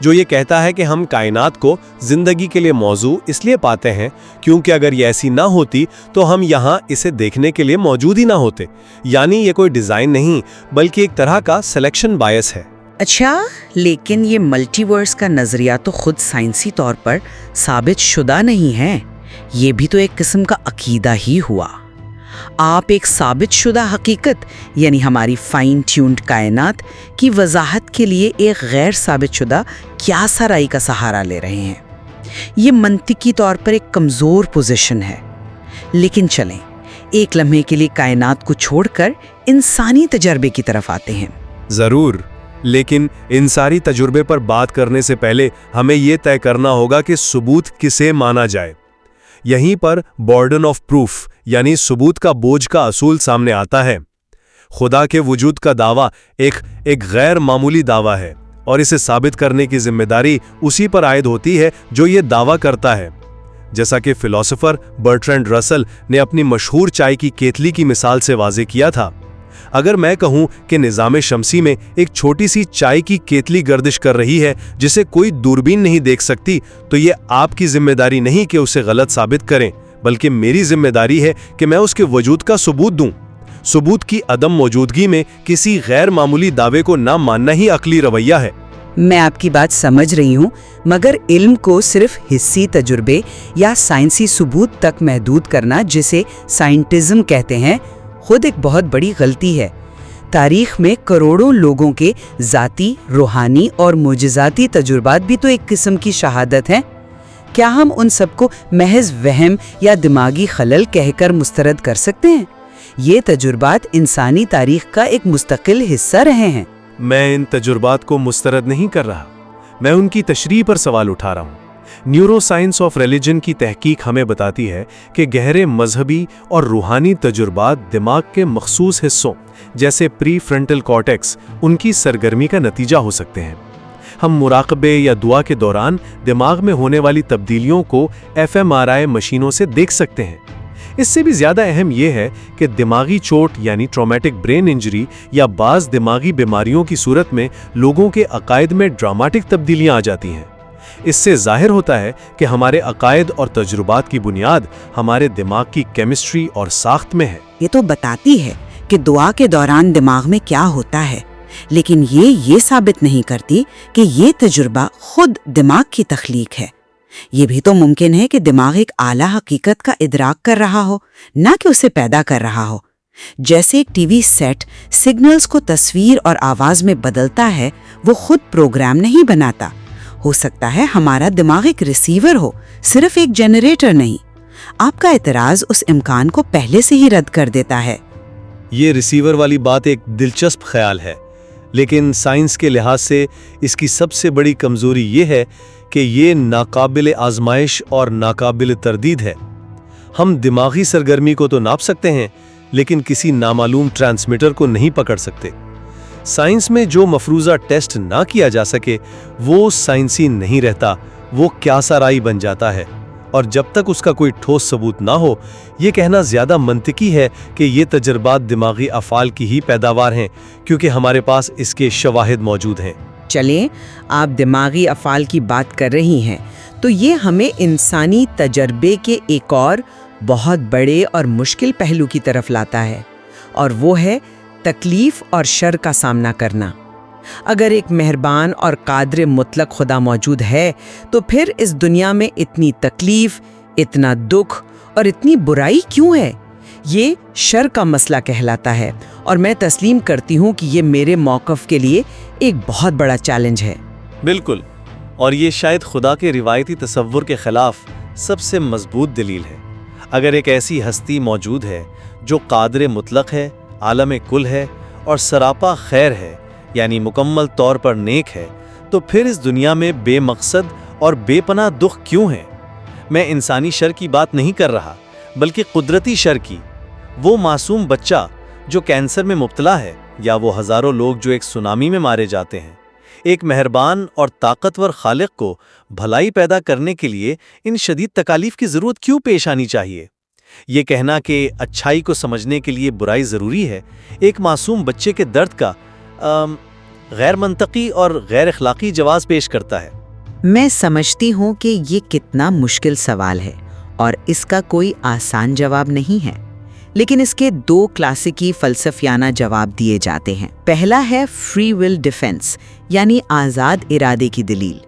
جو یہ کہتا ہے کہ ہم کائنات کو زندگی کے لیے موزوں اس لیے پاتے ہیں کیونکہ اگر یہ ایسی نہ ہوتی تو ہم یہاں اسے دیکھنے کے لیے موجود ہی نہ ہوتے۔ یعنی یہ کوئی ڈیزائن نہیں بلکہ ایک طرح کا سلیکشن بائس ہے۔ اچھا، لیکن یہ ملٹی ورس کا نظریہ تو خود سائنسی طور پر ثابت شدہ نہیں ہے، یہ بھی تو ایک قسم کا عقیدہ ہی ہوا۔ آپ ایک ثابت شدہ حقیقت یعنی ہماری فائن ٹیونڈ کائنات کی وضاحت کے لیے ایک غیر ثابت شدہ قیاس آرائی کا سہارا لے رہے ہیں۔ یہ منطقی طور پر ایک کمزور پوزیشن ہے، لیکن چلیں ایک لمحے کے لیے کائنات کو چھوڑ کر انسانی تجربے کی طرف آتے ہیں۔ ضرور، لیکن انسانی تجربے پر بات کرنے سے پہلے ہمیں یہ طے کرنا ہوگا کہ ثبوت کسے مانا جائے۔ یہیں پر برڈن آف پروف یعنی ثبوت کا بوجھ کا اصول سامنے آتا ہے۔ خدا کے وجود کا دعویٰ ایک غیر معمولی دعویٰ ہے، اور اسے ثابت کرنے کی ذمہ داری اسی پر عائد ہوتی ہے جو یہ دعویٰ کرتا ہے۔ جیسا کہ فلسفر برٹرینڈ رسل نے اپنی مشہور چائے کی کیتلی کی مثال سے واضح کیا تھا، اگر میں کہوں کہ نظام شمسی میں ایک چھوٹی سی چائے کی کیتلی گردش کر رہی ہے جسے کوئی دوربین نہیں دیکھ سکتی، تو یہ آپ کی ذمہ داری نہیں کہ اسے غلط ثابت کریں، بلکہ میری ذمہ داری ہے کہ میں اس کے وجود کا ثبوت دوں۔ ثبوت کی عدم موجودگی میں کسی غیر معمولی دعوے کو نہ ماننا ہی عقلی رویہ ہے۔ میں آپ کی بات سمجھ رہی ہوں، مگر علم کو صرف حسی تجربے یا سائنسی ثبوت تک محدود کرنا، جسے سائنٹزم کہتے ہیں، خود ایک بہت بڑی غلطی ہے۔ تاریخ میں کروڑوں لوگوں کے ذاتی، روحانی اور معجزاتی تجربات بھی تو ایک قسم کی شہادت ہیں۔ کیا ہم ان سب کو محض وہم یا دماغی خلل کہہ کر مسترد کر سکتے ہیں؟ یہ تجربات انسانی تاریخ کا ایک مستقل حصہ رہے ہیں۔ میں ان تجربات کو مسترد نہیں کر رہا، میں ان کی تشریح پر سوال اٹھا رہا ہوں۔ نیورو سائنس آف ریلیجن کی تحقیق ہمیں بتاتی ہے کہ گہرے مذہبی اور روحانی تجربات دماغ کے مخصوص حصوں جیسے پری فرنٹل کارٹیکس ان کی سرگرمی کا نتیجہ ہو سکتے ہیں۔ ہم مراقبے یا دعا کے دوران دماغ میں ہونے والی تبدیلیوں کو FMRI مشینوں سے دیکھ سکتے ہیں۔ اس سے بھی زیادہ اہم یہ ہے کہ دماغی چوٹ یعنی ٹرامیٹک برین انجری یا بعض دماغی بیماریوں کی صورت میں لوگوں کے عقائد میں ڈراماٹک تبدیلیاں آ جاتی ہیں۔ اس سے ظاہر ہوتا ہے کہ ہمارے عقائد اور تجربات کی بنیاد ہمارے دماغ کی کیمسٹری اور ساخت میں ہے۔ یہ تو بتاتی ہے کہ دعا کے دوران دماغ میں کیا ہوتا ہے، لیکن یہ ثابت نہیں کرتی کہ یہ تجربہ خود دماغ کی تخلیق ہے۔ یہ بھی تو ممکن ہے کہ دماغ ایک اعلیٰ حقیقت کا ادراک کر رہا ہو، نہ کہ اسے پیدا کر رہا ہو۔ جیسے ایک ٹی وی سیٹ سگنلز کو تصویر اور آواز میں بدلتا ہے، وہ خود پروگرام نہیں بناتا۔ ہو سکتا ہے ہمارا دماغ ایک ریسیور ہو، صرف ایک جنریٹر نہیں۔ آپ کا اعتراض اس امکان کو پہلے سے ہی رد کر دیتا ہے۔ یہ ریسیور والی بات ایک دلچسپ خیال ہے، لیکن سائنس کے لحاظ سے اس کی سب سے بڑی کمزوری یہ ہے کہ یہ ناقابل آزمائش اور ناقابل تردید ہے۔ ہم دماغی سرگرمی کو تو ناپ سکتے ہیں، لیکن کسی نامعلوم ٹرانسمیٹر کو نہیں پکڑ سکتے۔ سائنس میں جو مفروضہ ٹیسٹ نہ کیا جا سکے وہ سائنسی نہیں رہتا، وہ قیاس آرائی بن جاتا ہے، اور جب تک اس کا کوئی ٹھوس ثبوت نہ ہو، یہ کہنا زیادہ منطقی ہے کہ یہ تجربات دماغی افعال کی ہی پیداوار ہیں، کیونکہ ہمارے پاس اس کے شواہد موجود ہیں۔ چلیں، آپ دماغی افعال کی بات کر رہی ہیں، تو یہ ہمیں انسانی تجربے کے ایک اور بہت بڑے اور مشکل پہلو کی طرف لاتا ہے، اور وہ ہے تکلیف اور شر کا سامنا کرنا۔ اگر ایک مہربان اور قادر مطلق خدا موجود ہے، تو پھر اس دنیا میں اتنی تکلیف، اتنا دکھ اور اتنی برائی کیوں ہے؟ یہ شر کا مسئلہ کہلاتا ہے، اور میں تسلیم کرتی ہوں کہ یہ میرے موقف کے لیے ایک بہت بڑا چیلنج ہے۔ بالکل، اور یہ شاید خدا کے روایتی تصور کے خلاف سب سے مضبوط دلیل ہے۔ اگر ایک ایسی ہستی موجود ہے جو قادر مطلق ہے، عالم کل ہے اور سراپا خیر ہے، یعنی مکمل طور پر نیک ہے، تو پھر اس دنیا میں بے مقصد اور بے پناہ دکھ کیوں ہیں؟ میں انسانی شر کی بات نہیں کر رہا، بلکہ قدرتی شر کی۔ وہ معصوم بچہ جو کینسر میں مبتلا ہے، یا وہ ہزاروں لوگ جو ایک سونامی میں مارے جاتے ہیں۔ ایک مہربان اور طاقتور خالق کو بھلائی پیدا کرنے کے لیے ان شدید تکالیف کی ضرورت کیوں پیش آنی چاہیے؟ یہ کہنا کہ اچھائی کو سمجھنے کے لیے برائی ضروری ہے، ایک معصوم بچے کے درد کا غیر منطقی اور غیر اخلاقی جواز پیش کرتا ہے۔ میں سمجھتی ہوں کہ یہ کتنا مشکل سوال ہے اور اس کا کوئی آسان جواب نہیں ہے، لیکن اس کے دو کلاسیکی فلسفیانہ جواب دیے جاتے ہیں۔ پہلا ہے فری ول ڈیفنس، یعنی آزاد ارادے کی دلیل،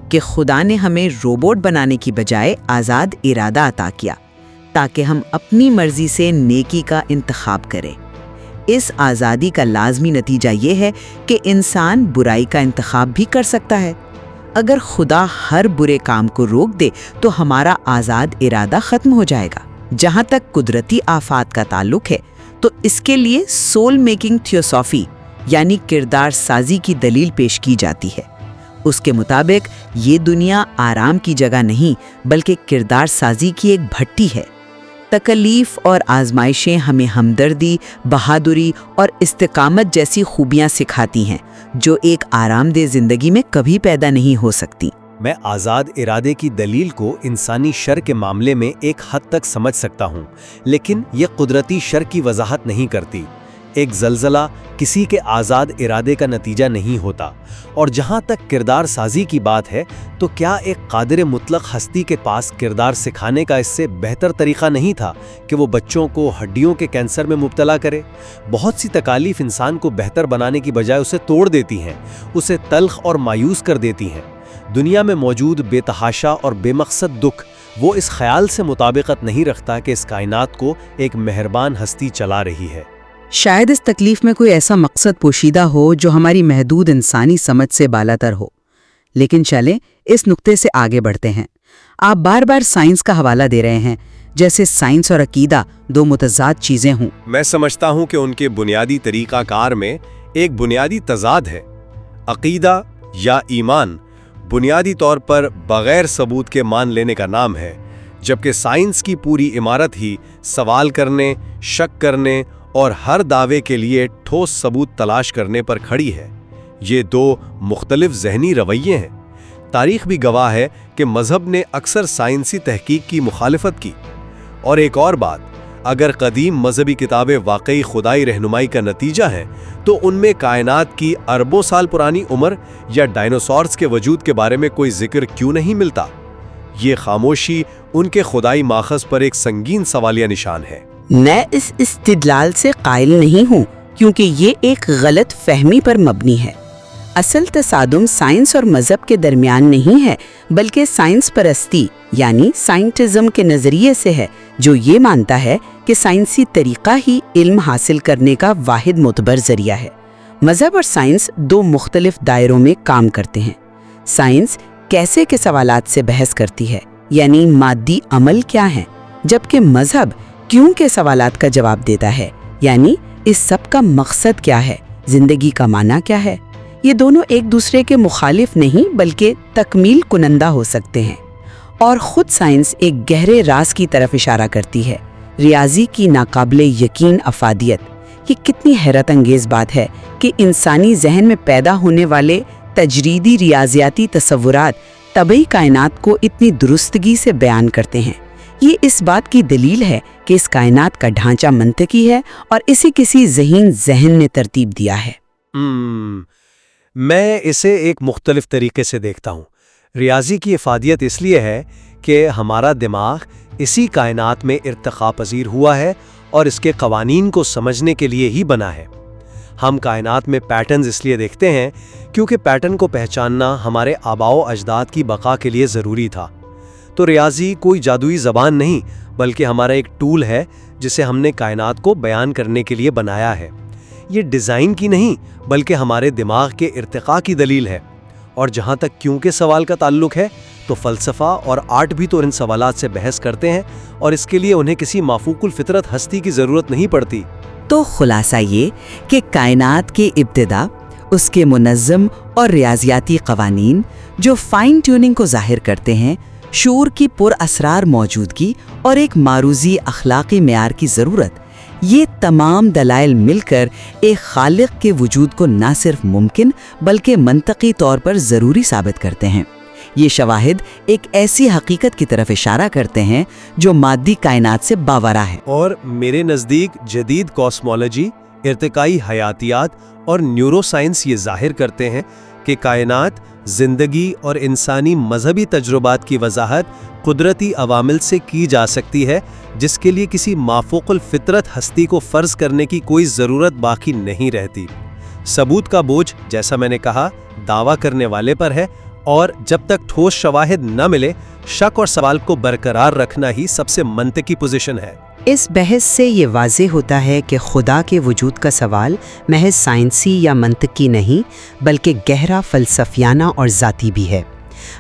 کہ خدا نے ہمیں روبوٹ بنانے کی بجائے آزاد ارادہ عطا کیا تاکہ ہم اپنی مرضی سے نیکی کا انتخاب کریں۔ اس آزادی کا لازمی نتیجہ یہ ہے کہ انسان برائی کا انتخاب بھی کر سکتا ہے۔ اگر خدا ہر برے کام کو روک دے تو ہمارا آزاد ارادہ ختم ہو جائے گا۔ جہاں تک قدرتی آفات کا تعلق ہے تو اس کے لیے سول میکنگ تھیوسافی یعنی کردار سازی کی دلیل پیش کی جاتی ہے۔ اس کے مطابق یہ دنیا آرام کی جگہ نہیں بلکہ کردار سازی کی ایک بھٹی ہے۔ تکلیف اور آزمائشیں ہمیں ہمدردی، بہادری اور استقامت جیسی خوبیاں سکھاتی ہیں جو ایک آرام دہ زندگی میں کبھی پیدا نہیں ہو سکتی۔ میں آزاد ارادے کی دلیل کو انسانی شر کے معاملے میں ایک حد تک سمجھ سکتا ہوں، لیکن یہ قدرتی شر کی وضاحت نہیں کرتی۔ ایک زلزلہ کسی کے آزاد ارادے کا نتیجہ نہیں ہوتا، اور جہاں تک کردار سازی کی بات ہے تو کیا ایک قادر مطلق ہستی کے پاس کردار سکھانے کا اس سے بہتر طریقہ نہیں تھا کہ وہ بچوں کو ہڈیوں کے کینسر میں مبتلا کرے؟ بہت سی تکالیف انسان کو بہتر بنانے کی بجائے اسے توڑ دیتی ہیں، اسے تلخ اور مایوس کر دیتی ہیں۔ دنیا میں موجود بے تحاشا اور بے مقصد دکھ وہ اس خیال سے مطابقت نہیں رکھتا کہ اس کائنات کو ایک مہربان ہستی چلا رہی ہے۔ شاید اس تکلیف میں کوئی ایسا مقصد پوشیدہ ہو جو ہماری محدود انسانی سمجھ سے بالاتر ہو، لیکن چلیں اس نقطے سے آگے بڑھتے ہیں۔ آپ بار بار سائنس کا حوالہ دے رہے ہیں، جیسے سائنس اور عقیدہ دو متضاد چیزیں ہوں۔ میں سمجھتا ہوں کہ ان کے بنیادی طریقہ کار میں ایک بنیادی تضاد ہے۔ عقیدہ یا ایمان بنیادی طور پر بغیر ثبوت کے مان لینے کا نام ہے، جبکہ سائنس کی پوری عمارت ہی سوال کرنے، شک کرنے اور ہر دعوے کے لیے ٹھوس ثبوت تلاش کرنے پر کھڑی ہے۔ یہ دو مختلف ذہنی رویے ہیں۔ تاریخ بھی گواہ ہے کہ مذہب نے اکثر سائنسی تحقیق کی مخالفت کی۔ اور ایک اور بات، اگر قدیم مذہبی کتابیں واقعی خدائی رہنمائی کا نتیجہ ہیں تو ان میں کائنات کی اربوں سال پرانی عمر یا ڈائنوسارز کے وجود کے بارے میں کوئی ذکر کیوں نہیں ملتا؟ یہ خاموشی ان کے خدائی ماخذ پر ایک سنگین سوالیہ نشان ہے۔ میں اس استدلال سے قائل نہیں ہوں کیونکہ یہ ایک غلط فہمی پر مبنی ہے۔ اصل تصادم سائنس اور مذہب کے درمیان نہیں ہے، بلکہ سائنس پرستی یعنی سائنٹزم کے نظریے سے ہے، جو یہ مانتا ہے کہ سائنسی طریقہ ہی علم حاصل کرنے کا واحد معتبر ذریعہ ہے۔ مذہب اور سائنس دو مختلف دائروں میں کام کرتے ہیں۔ سائنس کیسے کے سوالات سے بحث کرتی ہے، یعنی مادی عمل کیا ہے، جبکہ مذہب کیوں کے سوالات کا جواب دیتا ہے، یعنی اس سب کا مقصد کیا ہے، زندگی کا معنی کیا ہے۔ یہ دونوں ایک دوسرے کے مخالف نہیں بلکہ تکمیل کنندہ ہو سکتے ہیں، اور خود سائنس ایک گہرے راز کی طرف اشارہ کرتی ہے، ریاضی کی ناقابل یقین افادیت۔ یہ کتنی حیرت انگیز بات ہے کہ انسانی ذہن میں پیدا ہونے والے تجریدی ریاضیاتی تصورات طبعی کائنات کو اتنی درستگی سے بیان کرتے ہیں۔ یہ اس بات کی دلیل ہے کہ اس کائنات کا ڈھانچہ منطقی ہے اور اسے کسی ذہن نے ترتیب دیا ہے۔ میں اسے ایک مختلف طریقے سے دیکھتا ہوں۔ ریاضی کی افادیت اس لیے ہے کہ ہمارا دماغ اسی کائنات میں ارتقا پذیر ہوا ہے اور اس کے قوانین کو سمجھنے کے لیے ہی بنا ہے۔ ہم کائنات میں پیٹرنز اس لیے دیکھتے ہیں کیونکہ پیٹرن کو پہچاننا ہمارے آباء و اجداد کی بقا کے لیے ضروری تھا۔ تو ریاضی کوئی جادوئی زبان نہیں بلکہ ہمارا ایک ٹول ہے جسے ہم نے کائنات کو بیان کرنے کے لیے بنایا ہے۔ یہ ڈیزائن کی نہیں بلکہ ہمارے دماغ کے ارتقاء کی دلیل ہے۔ اور جہاں تک کیوں کے سوال کا تعلق ہے تو فلسفہ اور آرٹ بھی تو ان سوالات سے بحث کرتے ہیں، اور اس کے لیے انہیں کسی مافوق الفطرت ہستی کی ضرورت نہیں پڑتی۔ تو خلاصہ یہ کہ کائنات کی ابتدا، اس کے منظم اور ریاضیاتی قوانین جو فائن ٹیوننگ کو ظاہر کرتے ہیں، شعور کی پر اسرار موجودگی اور ایک معروضی اخلاقی معیار کی ضرورت، یہ تمام دلائل مل کر ایک خالق کے وجود کو نہ صرف ممکن بلکہ منطقی طور پر ضروری ثابت کرتے ہیں۔ یہ شواہد ایک ایسی حقیقت کی طرف اشارہ کرتے ہیں جو مادی کائنات سے باورا ہے۔ اور میرے نزدیک جدید کاسمولوجی ارتقائی حیاتیات اور نیورو سائنس یہ ظاہر کرتے ہیں کہ کائنات، زندگی اور انسانی مذہبی تجربات کی وضاحت قدرتی عوامل سے کی جا سکتی ہے، جس کے لیے کسی مافوق الفطرت ہستی کو فرض کرنے کی کوئی ضرورت باقی نہیں رہتی۔ ثبوت کا بوجھ، جیسا میں نے کہا، دعویٰ کرنے والے پر ہے، اور جب تک ٹھوس شواہد نہ ملے، شک اور سوال کو برقرار رکھنا ہی سب سے منطقی پوزیشن ہے۔ اس بحث سے یہ واضح ہوتا ہے کہ خدا کے وجود کا سوال محض سائنسی یا منطقی نہیں، بلکہ گہرا فلسفیانہ اور ذاتی بھی ہے۔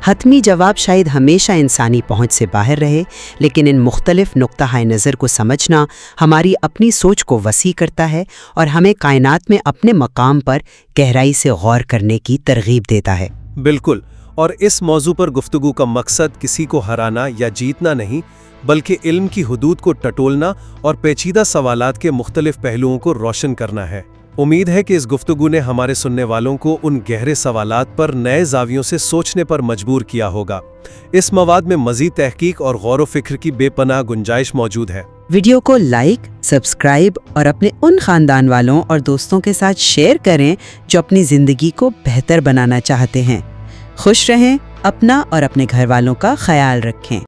حتمی جواب شاید ہمیشہ انسانی پہنچ سے باہر رہے، لیکن ان مختلف نقطہ نظر کو سمجھنا ہماری اپنی سوچ کو وسیع کرتا ہے اور ہمیں کائنات میں اپنے مقام پر گہرائی سے غور کرنے کی ترغیب دیتا ہے۔ بالکل، اور اس موضوع پر گفتگو کا مقصد کسی کو ہرانا یا جیتنا نہیں، بلکہ علم کی حدود کو ٹٹولنا اور پیچیدہ سوالات کے مختلف پہلوؤں کو روشن کرنا ہے۔ امید ہے کہ اس گفتگو نے ہمارے سننے والوں کو ان گہرے سوالات پر نئے زاویوں سے سوچنے پر مجبور کیا ہوگا۔ اس مواد میں مزید تحقیق اور غور و فکر کی بے پناہ گنجائش موجود ہے۔ ویڈیو کو لائک، سبسکرائب اور اپنے ان خاندان والوں اور دوستوں کے ساتھ شیئر کریں جو اپنی زندگی کو بہتر بنانا چاہتے ہیں۔ خوش رہیں، اپنا اور اپنے گھر والوں کا خیال رکھیں۔